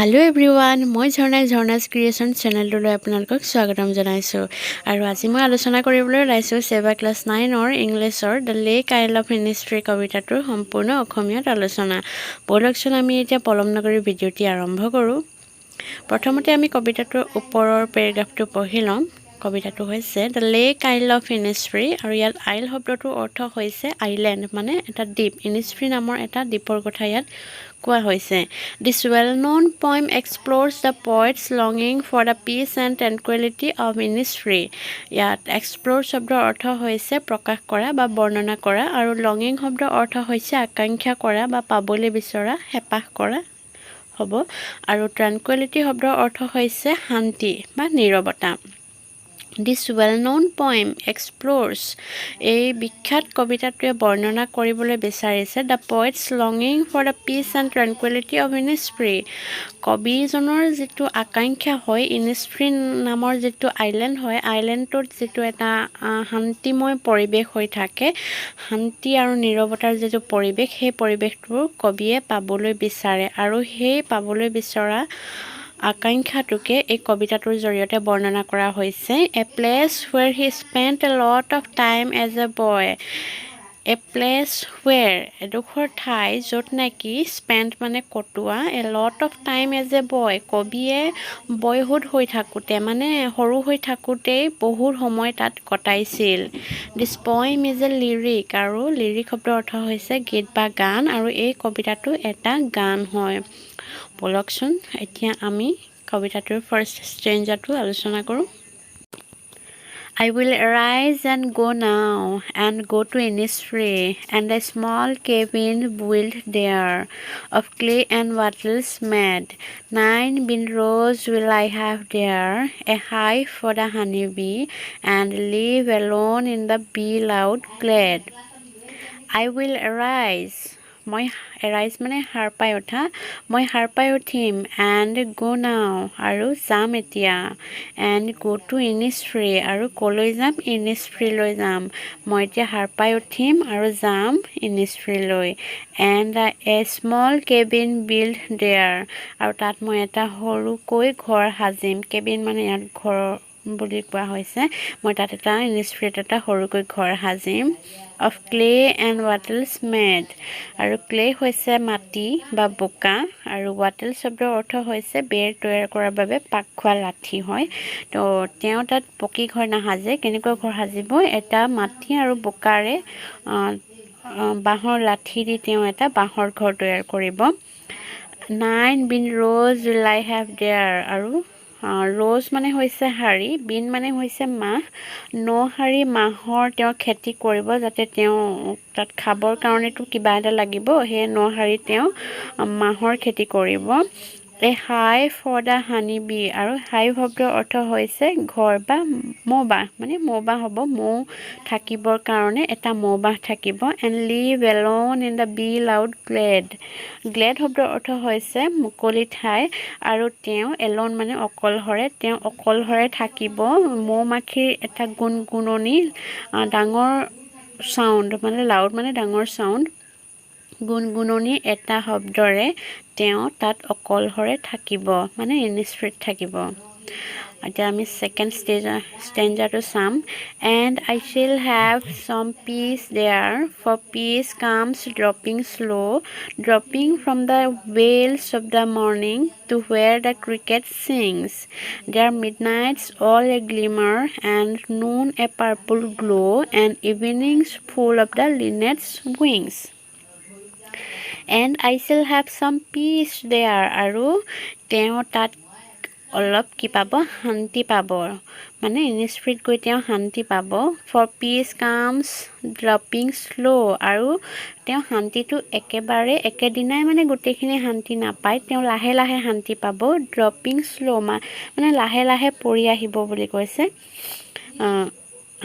Hello everyone, মই ঝৰ্ণাছ creation চেনেলটোলৈ আপোনালোকক স্বাগতম জনাইছোঁ আৰু আজি মই আলোচনা কৰিবলৈ ওলাইছোঁ SEBA ক্লাছ 9ৰ ইংলিছৰ দ্য লেক আইল অফ ইনিছফ্ৰী কবিতাটোৰ সম্পূৰ্ণ অসমীয়াত আলোচনা। ব'লকচোন আমি এতিয়া পলম নকৰি ভিডিঅ'টি আৰম্ভ কৰোঁ। প্ৰথমতে আমি কবিতাটোৰ ওপৰৰ পেৰাগ্ৰাফটো পঢ়ি ল'ম। কবিতাটো হৈছে দ্য লেক আইল অফ ইনিছফ্ৰী আৰু ইয়াত আইল শব্দটোৰ অৰ্থ হৈছে আইলেণ্ড মানে এটা দ্বীপ। ইনিছফ্ৰী নামৰ এটা দ্বীপৰ কথা ইয়াত কোৱা হৈছে। This well-known poem explores the poet's longing for the peace and tranquility of Innisfree. ইয়াত explore শব্দৰ অৰ্থ হৈছে প্ৰকাশ কৰা বা বৰ্ণনা কৰা আৰু longing শব্দৰ অৰ্থ হৈছে আকাংক্ষা কৰা বা পাবলৈ বিচৰা, হেঁপাহ কৰা হ'ব আৰু tranquility শব্দৰ অৰ্থ হৈছে শান্তি বা নীৰৱতা। This well-known poem explores এই বিখ্যাত কবিতাটোৱে বৰ্ণনা কৰিবলৈ বিচাৰিছে the poet's longing for the peace and tranquility of Innisfree. কবিজনৰ যিটো আকাংক্ষা হয় ইনিছফ্ৰী নামৰ যিটো আইলেণ্ড হয়, আইলেণ্ডটোত যিটো এটা শান্তিময় পৰিৱেশ হৈ থাকে, শান্তি আৰু নীৰৱতাৰ যিটো পৰিৱেশ, সেই পৰিৱেশটো কবিয়ে পাবলৈ বিচাৰে আৰু সেই পাবলৈ বিচৰা আকাংক্ষাটোকে এই কবিতাটোৰ জৰিয়তে বৰ্ণনা কৰা হৈছে। A place where he spent a lot of time as a boy. A place where এডোখৰ ঠাই য'ত নেকি spent মানে কটোৱা a lot of time as a boy কবিয়ে বয়হুড হৈ থাকোঁতে মানে সৰু হৈ থাকোঁতেই বহুত সময় তাত কটাইছিল। This poem is a lyric আৰু লিৰিক শব্দৰ অৰ্থ হৈছে গীত বা গান আৰু এই কবিতাটো এটা গান হয়। ব'লকচোন এতিয়া আমি কবিতাটোৰ ফাৰ্ষ্ট ষ্টেঞ্জাটো আলোচনা কৰোঁ। I will arise and go now and go to Innisfree and a small cabin built there of clay and wattles made. 9 bin rows will I have there, a hive for the honeybee, and live alone in the bee loud glade. I will arise. মই arise মানে সাৰ পাই উঠা, মই সাৰ পাই উঠিম and go now আৰু যাম এতিয়া and go to Innisfree আৰু ক'লৈ যাম Innisfree-লৈ যাম। মই এতিয়া সাৰ পাই উঠিম আৰু যাম Innisfree-লৈ and a small cabin built there আৰু তাত মই এটা সৰুকৈ ঘৰ সাজিম। কেবিন মানে ইয়াত ঘৰ বুলি কোৱা হৈছে। মই তাত এটা Innisfree-ত এটা সৰুকৈ ঘৰ Sajim. of clay and wattles made আৰু clay হৈছে মাটি বা বোকা আৰু wattle শব্দৰ অৰ্থ হৈছে বেৰ তৈয়াৰ কৰাৰ বাবে পাক খোৱা লাঠি হয়। তো তেওঁ তাত পকী ঘৰ নাসাজে, কেনেকুৱা ঘৰ সাজিব, এটা মাটি আৰু বোকাৰে বাঁহৰ লাঠি দি তেওঁ এটা বাঁহৰ ঘৰ তৈয়াৰ কৰিব। 9 bin rows will I have there আৰু ৰ'জ মানে হৈছে শাৰী, বিন মানে হৈছে মাহ, 9 শাৰী মাহৰ তেওঁ খেতি কৰিব যাতে তেওঁ তাত খাবৰ কাৰণেতো কিবা এটা লাগিব, সেই 9 শাৰী তেওঁ মাহৰ খেতি কৰিব। A hive for the honeybee আৰু hive শব্দৰ অৰ্থ হৈছে ঘৰ বা মৌবাহ, মানে মৌবাহ হ'ব, মৌ থাকিবৰ কাৰণে এটা মৌবাহ থাকিব। and live alone in the bee loud glade. glade শব্দৰ অৰ্থ হৈছে মুকলি ঠাই আৰু তেওঁ alone মানে অকলশৰে, তেওঁ অকলশৰে থাকিব মৌ-মাখিৰ এটা গুণগুণনি ডাঙৰ চাউণ্ড মানে লাউড মানে ডাঙৰ চাউণ্ড, গুণগুণনি এটা শব্দৰে তেওঁ তাত অকলশৰে থাকিব মানে Innisfree-ত থাকিব। এতিয়া আমি ছেকেণ্ড ষ্টেঞ্জাটো চাম। and I shall have some peace there, for peace comes dropping slow, dropping from the veils of the morning to where the cricket sings. There midnights all a glimmer, and noon a purple glow, and evenings full of the linnet's wings. and I shall have some peace there আৰু তেওঁ তাত অলপ কি পাব, শান্তি পাব, মানে Innisfree-ত গৈ তেওঁ শান্তি পাব। for peace comes dropping slow আৰু তেওঁ শান্তিটো একেবাৰে একেদিনাই মানে গোটেইখিনি শান্তি নাপায়, তেওঁ লাহে লাহে শান্তি পাব। dropping slow মানে লাহে লাহে পৰি আহিব বুলি কৈছে,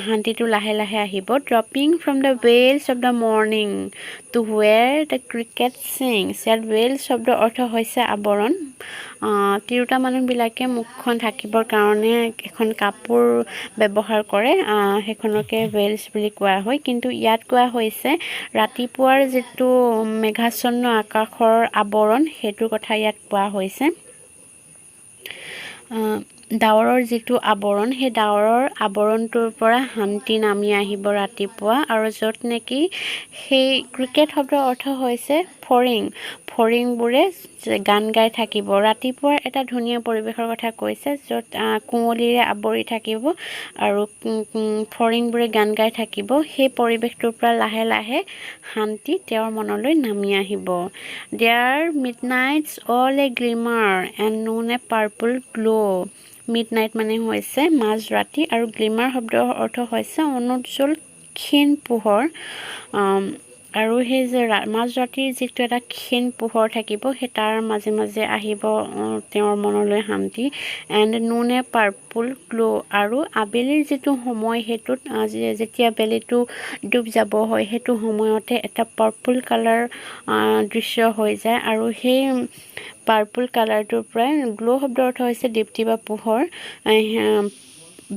শান্তিটো লাহে লাহে আহিব। dropping from the veils of the morning to where the cricket sings. ইয়াত veils শব্দৰ অৰ্থ হৈছে আৱৰণ। তিৰোতা মানুহবিলাকে মুখখন ঢাকিবৰ কাৰণে এখন কাপোৰ ব্যৱহাৰ কৰে, সেইখনকে veils বুলি কোৱা হয়, কিন্তু ইয়াত কোৱা হৈছে ৰাতিপুৱাৰ যিটো মেঘাচ্ছন্ন আকাশৰ আৱৰণ, সেইটোৰ কথা ইয়াত কোৱা হৈছে। ডাৱৰৰ যিটো আৱৰণ সেই ডাৱৰৰ আৱৰণটোৰ পৰা শান্তি নামি আহিব ৰাতিপুৱা আৰু য'ত নেকি সেই ক্ৰিকেট শব্দৰ অৰ্থ হৈছে ফৰিংবোৰে গান গাই থাকিব ৰাতিপুৱাৰ এটা ধুনীয়া পৰিৱেশৰ কথা কৈছে য'ত কুঁৱলীৰে আৱৰি থাকিব আৰু ফৰিংবোৰে গান গাই থাকিব সেই পৰিৱেশটোৰ পৰা লাহে লাহে শান্তি তেওঁৰ মনলৈ নামি আহিব there midnight's all a glimmer and noon a purple glow' midnight মানে হৈছে মাজৰাতি আৰু গ্লিমাৰ শব্দৰ অৰ্থ হৈছে অনুজ্জ্বল ক্ষীণ পোহৰ আৰু সেই যে মাজৰাতিৰ যিটো এটা ক্ষীণ পোহৰ থাকিব সেই তাৰ মাজে মাজে আহিব তেওঁৰ মনলৈ শান্তি and noon a purple glow' আৰু আবেলিৰ যিটো সময় সেইটোত যেতিয়া বেলিটো ডুব যাব হয় সেইটো সময়তে এটা পাৰ্পল কালাৰ দৃশ্য হৈ যায় আৰু সেই পাৰ্পল কালাৰটোৰ পৰাই গ্ল' শব্দৰ অৰ্থ হৈছে দীপ্তি বা পোহৰ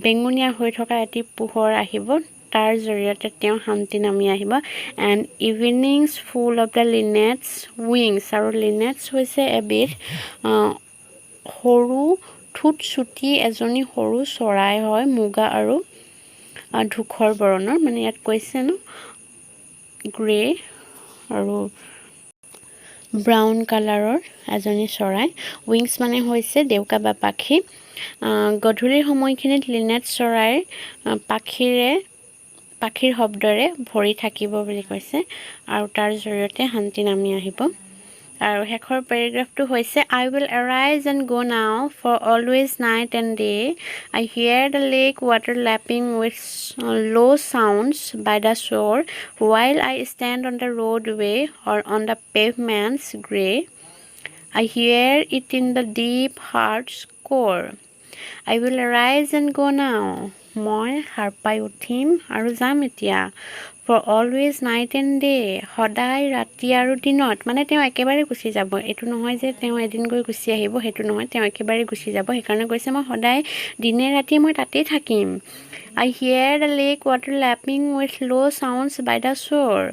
বেঙুনীয়া হৈ থকা এটি পোহৰ আহিব তাৰ জৰিয়তে তেওঁ শান্তি নামি আহিব and evenings full of the linnet's wings আৰু লিনেটছ হৈছে এবিধ সৰু ঠোঁট চুটি এজনী সৰু চৰাই হয় মুগা আৰু ধূসৰ বৰণৰ মানে ইয়াত কৈছে ন গ্ৰে আৰু ব্ৰাউন কালাৰৰ এজনী চৰাই উইংছ মানে হৈছে ডেউকা বা পাখি গধূলিৰ সময়খিনিত লিনেট চৰাইৰ পাখিৰ শব্দৰে ভৰি থাকিব বুলি কৈছে আৰু তাৰ জৰিয়তে শান্তি নামি আহিব আৰু শেষৰ পেৰাগ্ৰাফটো হৈছে I will arise and go now for always night and day I hear the lake water lapping with low sounds by the shore while I stand on the roadway or on the pavements grey I hear it in the deep heart's core I will arise and go now মই সাৰ পাই উঠিম আৰু যাম এতিয়া for always night and day সদায় ৰাতি আৰু দিনত মানে তেওঁ একেবাৰে গুচি যাব এইটো নহয় যে তেওঁ এদিন গৈ গুচি আহিব সেইটো নহয় তেওঁ একেবাৰে গুচি যাব সেইকাৰণে কৈছে মই সদায় দিনে ৰাতি মই তাতেই থাকিম I hear the lake water lapping with low sounds by the shore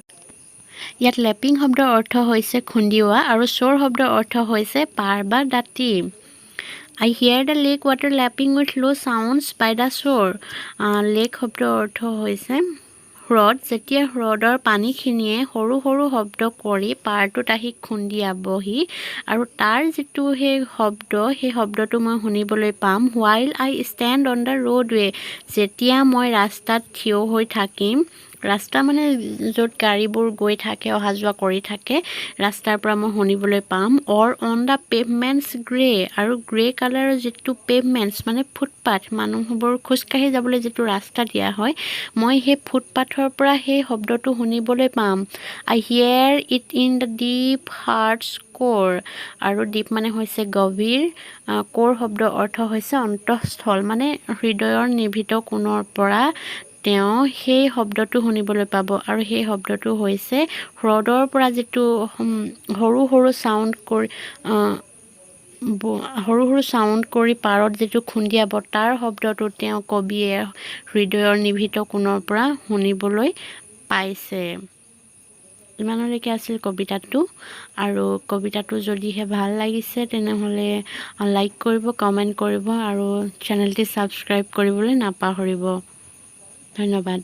ইয়াত লেপিং শব্দৰ অৰ্থ হৈছে খুন্দিওৱা আৰু shore শব্দৰ অৰ্থ হৈছে পাৰ বা দাঁতি I hear the lake water lapping with low sounds by the shore lake শব্দৰ অৰ্থ হৈছে হ্ৰদ যেতিয়া হ্ৰদৰ পানীখিনিয়ে সৰু সৰু শব্দ কৰি পাৰটোত আহি খুন্দিয়াবহি আৰু তাৰ যিটো সেই শব্দটো মই শুনিবলৈ পাম while I stand on the roadway যেতিয়া মই ৰাস্তাত থিয় হৈ থাকিম ৰাস্তা মানে য'ত গাড়ীবোৰ গৈ থাকে অহা যোৱা কৰি থাকে ৰাস্তাৰ পৰা মই শুনিবলৈ পাম or on the pavements grey আৰু গ্ৰে কালাৰৰ যিটো পেভমেণ্টছ মানে ফুটপাথ মানুহবোৰ খোজকাঢ়ি যাবলৈ যিটো ৰাস্তা দিয়া হয় মই সেই ফুটপাথৰ পৰা সেই শব্দটো শুনিবলৈ পাম I hear it in the deep heart's core আৰু deep মানে হৈছে গভীৰ core শব্দৰ অৰ্থ হৈছে অন্তঃস্থল মানে হৃদয়ৰ নিভিত কোণৰ পৰা তেওঁ সেই শব্দটো শুনিবলৈ পাব আৰু সেই শব্দটো হৈছে হ্ৰদৰ পৰা যিটো সৰু সৰু সাউণ্ড কৰি পাৰত যিটো খুন্দিয়াব তাৰ শব্দটো তেওঁ কবিয়ে হৃদয়ৰ নিভিত কোণৰ পৰা শুনিবলৈ পাইছে ইমানলৈকে আছিল কবিতাটো আৰু কবিতাটো যদিহে ভাল লাগিছে তেনেহ'লে লাইক কৰিব কমেণ্ট কৰিব আৰু চেনেলটি ছাবস্ক্ৰাইব কৰিবলৈ নাপাহৰিব ধন্যবাদ